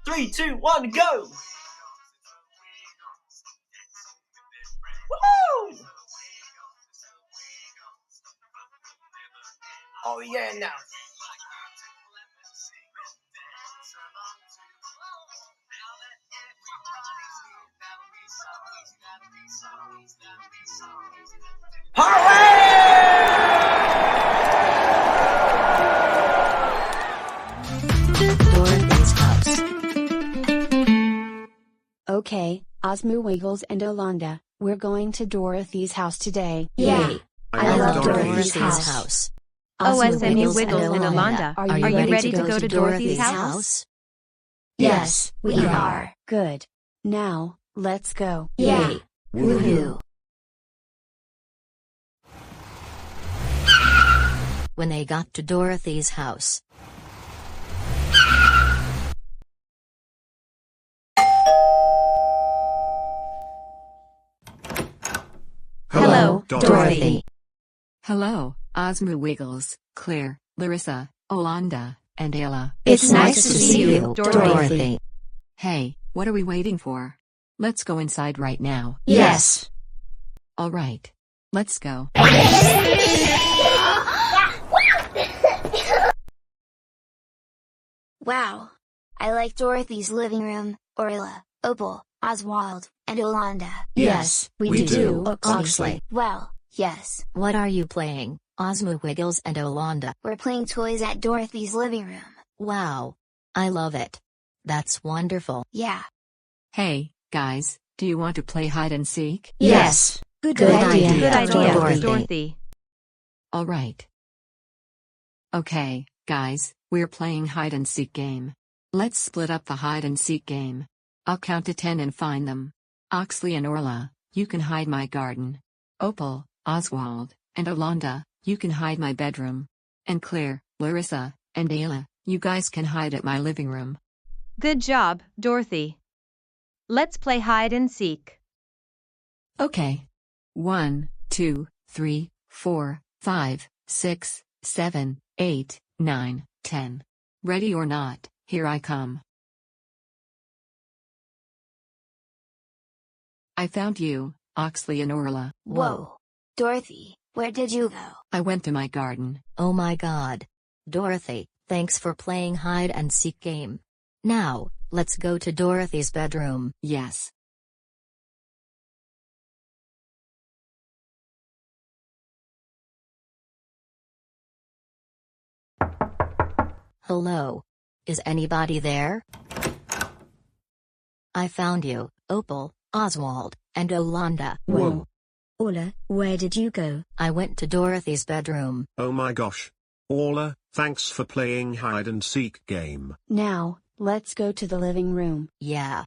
3, 2, 1, go! Woo! Oh yeah, now. Dorothy's house. Okay, OSMU Wiggles and Olanda, we're going to Dorothy's house today. Yay! I love Dorothy's Dorothy's house. OSMU Wiggles and Olanda, Are are you ready to go to Dorothy's house? Yes, we are. Good. Now, let's go. Yay! Woohoo! When they got to Dorothy's house. Hello, Dorothy. Hello, OSMU Wiggles, Clare, Larissa, Olanda, and Ayla. It's nice to see you, Dorothy. Hey, what are we waiting for? Let's go inside right now. Yes. All right. Let's go. Wow. I like Dorothy's living room, Orla, Opal, Oswald, and Olanda. Yes, we do, Oxley. Well, yes. What are you playing, OSMU Wiggles and Olanda? We're playing toys at Dorothy's living room. Wow. I love it. That's wonderful. Yeah. Hey, guys, do you want to play hide and seek? Yes. Good idea. Good idea, Dorothy. Dorothy. All right. Okay, guys, we're playing hide and seek game. Let's split up the hide and seek game. I'll count to 10 and find them. Oxley and Orla, you can hide my garden. Opal, Oswald, and Olanda, you can hide my bedroom. And Clare, Larissa, and Ayla, you guys can hide at my living room. Good job, Dorothy. Let's play hide and seek. Okay. 1, 2, 3, 4, 5, 6, 7, 8, 9, 10. Ready or not, here I come. I found you, Oxley and Orla. Whoa. Dorothy, where did you go? I went to my garden. Oh my god. Dorothy, thanks for playing hide and seek game. Now, let's go to Dorothy's bedroom. Yes. Hello. Is anybody there? I found you, Opal, Oswald, and Olanda. Whoa. Orla, where did you go? I went to Dorothy's bedroom. Oh my gosh. Orla, thanks for playing hide and seek game. Now, let's go to the living room. Yeah.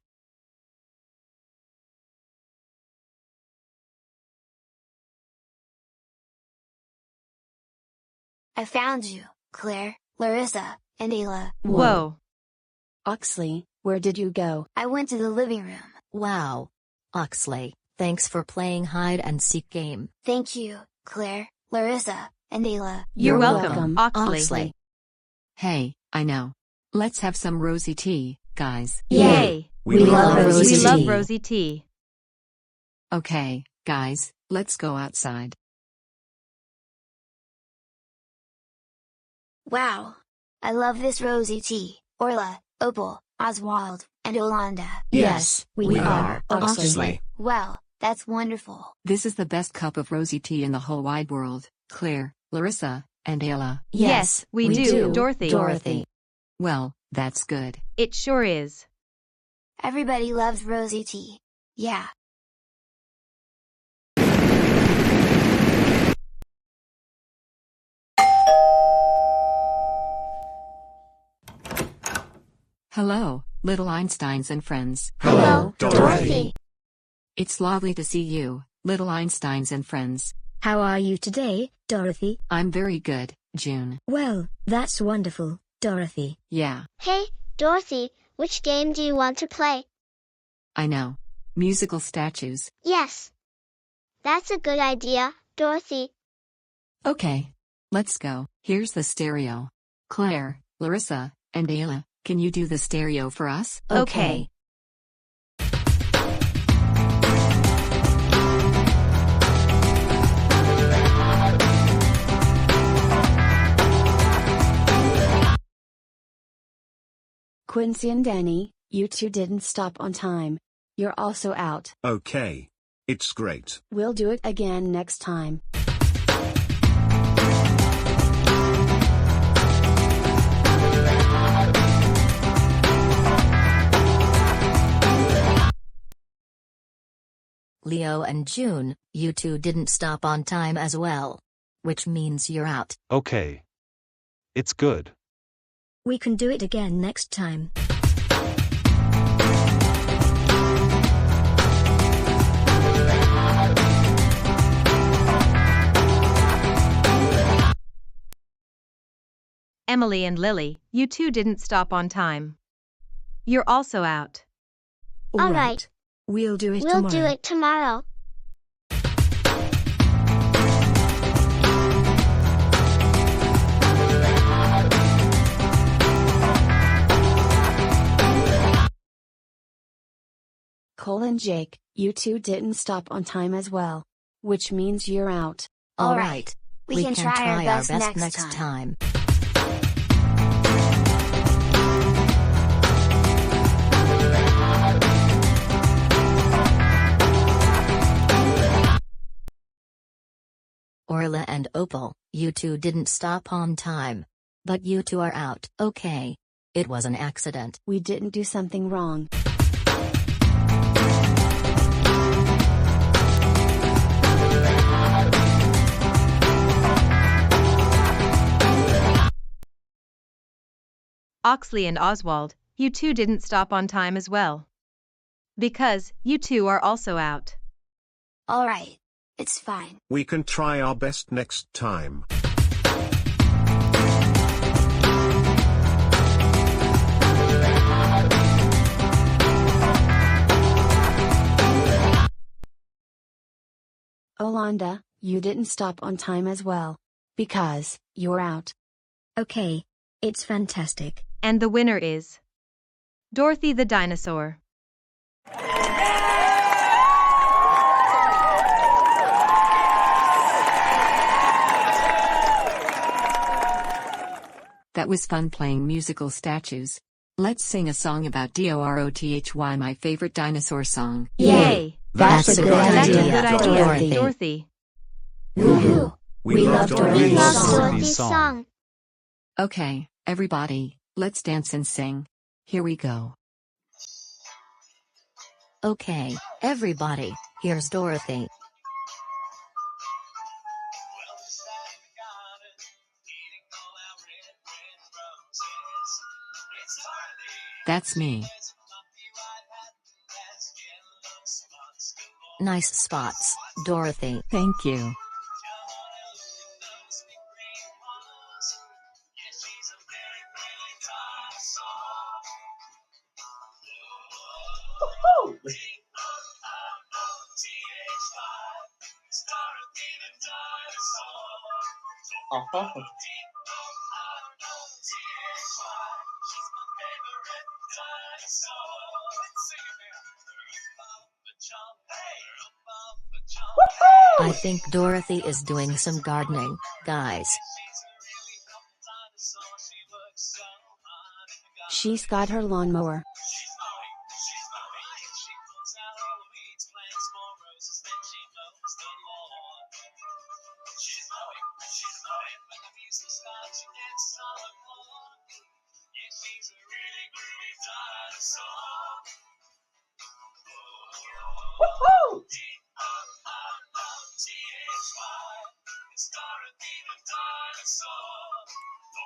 I found you, Clare, Larissa, and Ayla. Whoa. Oxley, where did you go? I went to the living room. Wow. Oxley, thanks for playing hide and seek game. Thank you, Clare, Larissa, and Ayla. You're welcome, Oxley. Hey, I know. Let's have some rosy tea, guys. Yay. We love Rosy We love Tea. Rosy Tea. Okay, guys, let's go outside. Wow. I love this Rosy Tea, Orla, Opal, Oswald, and Olanda. Yes, we are, Oxley. Well, that's wonderful. This is the best cup of rosy tea in the whole wide world, Clare, Larissa, and Ayla. Yes, we do, Dorothy. Dorothy. Well, that's good. It sure is. Everybody loves Rosy Tea. Yeah. Hello, Little Einsteins and Friends. Hello, Dorothy. It's lovely to see you, Little Einsteins and Friends. How are you today, Dorothy? I'm very good, June. Well, that's wonderful, Dorothy. Yeah, Hey, Dorothy, which game do you want to play? I know. Musical statues. Yes. That's a good idea, Dorothy. Okay. Let's go. Here's the stereo. Clare, Larissa, and Ayla, Can you do the stereo for us? Okay. Quincy and Danny, you two didn't stop on time. You're also out. Okay. It's great. We'll do it again next time. Leo and June, you two didn't stop on time as well. Which means you're out. Okay. It's good. We can do it again next time. Emily and Lily, you two didn't stop on time. You're also out. All right. We'll do it We'll tomorrow. do it tomorrow. Cole and Jake, you two didn't stop on time as well. Which means you're out. All right. We can try our best next time. Orla and Opal, you two didn't stop on time. But you two are out. Okay. It was an accident. We didn't do something wrong. Oxley and Oswald, you two didn't stop on time as well. Because you two are also out. All right. It's fine. We can try our best next time. Olanda, you didn't stop on time as well. Because you're out. Okay. It's fantastic. And the winner is Dorothy the Dinosaur. That was fun playing musical statues. Let's sing a song about D.O.R.O.T.H.Y, my favorite dinosaur song. Yay! That's a good That's idea, a good idea, Dorothy. Dorothy. Woohoo! We love We Dorothy's love song. Dorothy's song. Okay, everybody, let's dance and sing. Here we go. Okay, everybody, here's Dorothy. That's me. Nice spots, Dorothy. Thank you. Woohoo! Uh-huh. I think Dorothy is doing some gardening, guys. She's got her lawnmower. Woohoo!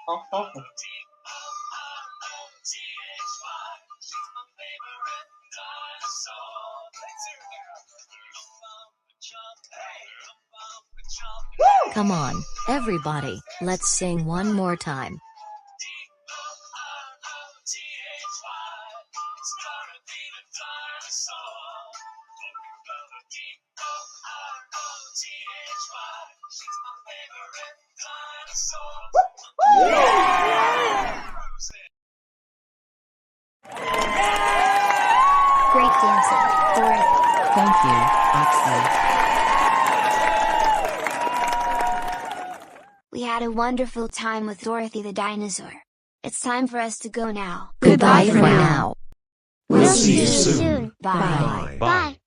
Uh-huh. Come on, everybody, let's sing one more time. dancing, Dorothy. Thank you, Oxley. We had a wonderful time with Dorothy the Dinosaur. It's time for us to go now. Goodbye for now. We'll see you soon. Bye. Bye.